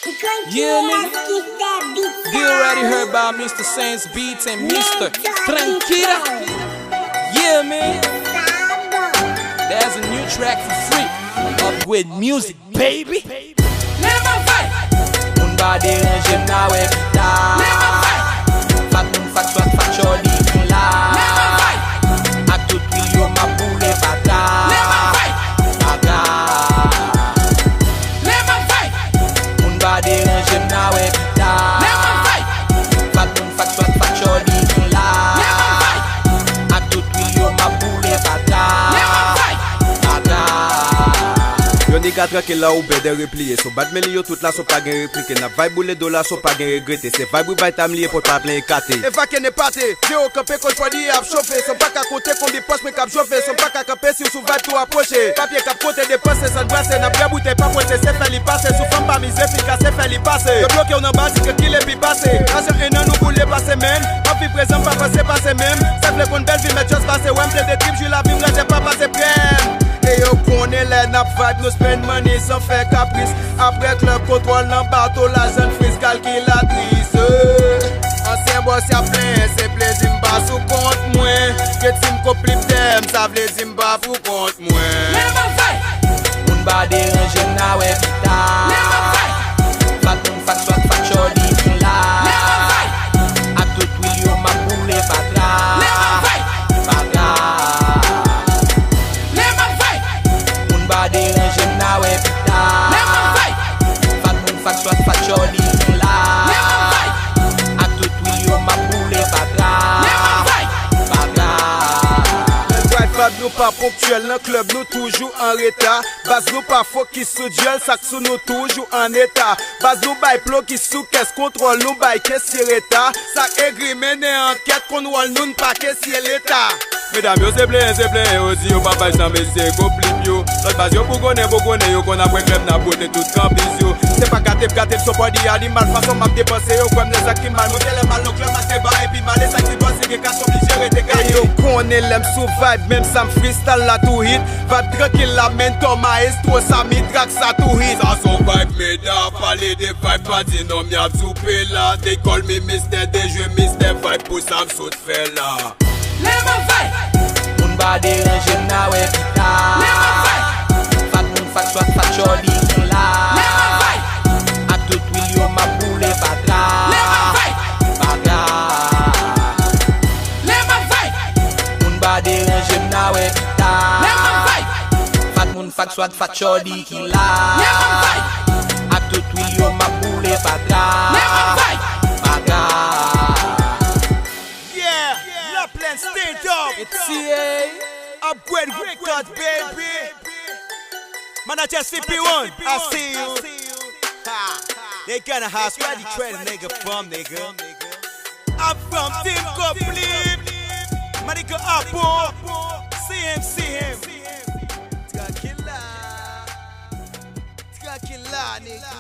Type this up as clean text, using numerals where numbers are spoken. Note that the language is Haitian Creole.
Yeah, nigga. You already heard about Mr. Saints Beats and Mr. Trankil'a. Yeah, man. There's a new track for free. Up with music, baby. Never fight. Un body range now we die. Never fight. Fat choli la. Never fight. A tout million ma boule bata. Never fight. Baga. Never fight. Un body range now we die. Never fight. Fat choli la. Never fight. A tout million ma boule bata. Never fight. Baga. Yon nigga Trankil'a ou ben de replier. So bad meli yo tout la so pa gen replique. Na vibe boule do la so pa gen regrette. Se vibe ou bay tam liye pot pa plen kate. E va ken e pate. Yo kampe kon podi ap chauffe. Son pa ka kote kombi post men kap chauffe. Son pa ka kampe si ou sou vibe tou approche. Papier kap kote depense san brase. Na bre boute pa pote se fe li passe. Sou fam pa mize fika se fe li passe. Yo bloke ou nan basi ke ki le pi passe. Ajan enan nou boule passe men. Ap vi prezant pa passe passe men. Se vle kon bel vi met just passe. Wem ple de trip jou la vi mreze pa passe pren. E yo konen le nap vibe nou spend money sans faire caprice. Après club contrôle nan bateau la jeune frise calculatrice. Ancien boss ya plein, c'est plaisir m'ba sous compte moins. Que si m'complipe dem, ça vle di m'ba pou compte moins. Never fight. Un body range now we die. Never fight. Fat choli la. Never fight. A tout million ma boule bata. Never fight. Baga. Never fight. Un body range now we die. Never fight. Fat choli la. Never fight. A tout million ma boule bata. Never fight. Baga. Fab nou pa ponctuel, nan club nou toujou en retard. Bas nou pa focus sou duel, sak sou nou toujou en état. Bas nou bay plo ki sou kes, kontrol nou bay kes si reta. Sak egri mene enquête, kon wol nou n'pa kes si l'état. Mesdames yo se plen, yo di yo pa bay san bese komplip yo. Lot bas yo pou konen yo kon apwen krem na bote tout kampis yo. Se pa gatep so body animal, fason map depanse yo kwem ne sak ki mal. Motel mal no klem ase ba epi mal e sak ki bosse ge kas oblige rete gaye. Yo konen lem sou vibe, même sam freestyle la tout hit. Vibe Trankil'a mentor maestro, samy track sa tout hit. Ça son vibe meda, parler de vibe pas di non mi ap soupe la. They call me Mr. Déjoué, Mr. Vibe pour Sam saute fait là. Never fight. Un body range now we die. Never fight. Fat choli la. Never fight. A tout million ma boule bata. Never fight. Baga. Never fight. Un body range now we die. Never fight. Fat choli la. Never fight. A tout million ma boule bata. Never fight. Baga. Stand up, It's CA. upgrade records, baby. Man, I just CP1, I see you. Ha. They gonna house where you trade a nigga from, nigga. I'm from Team Complete. My nigga Apple. See him. Trankil'a, nigga.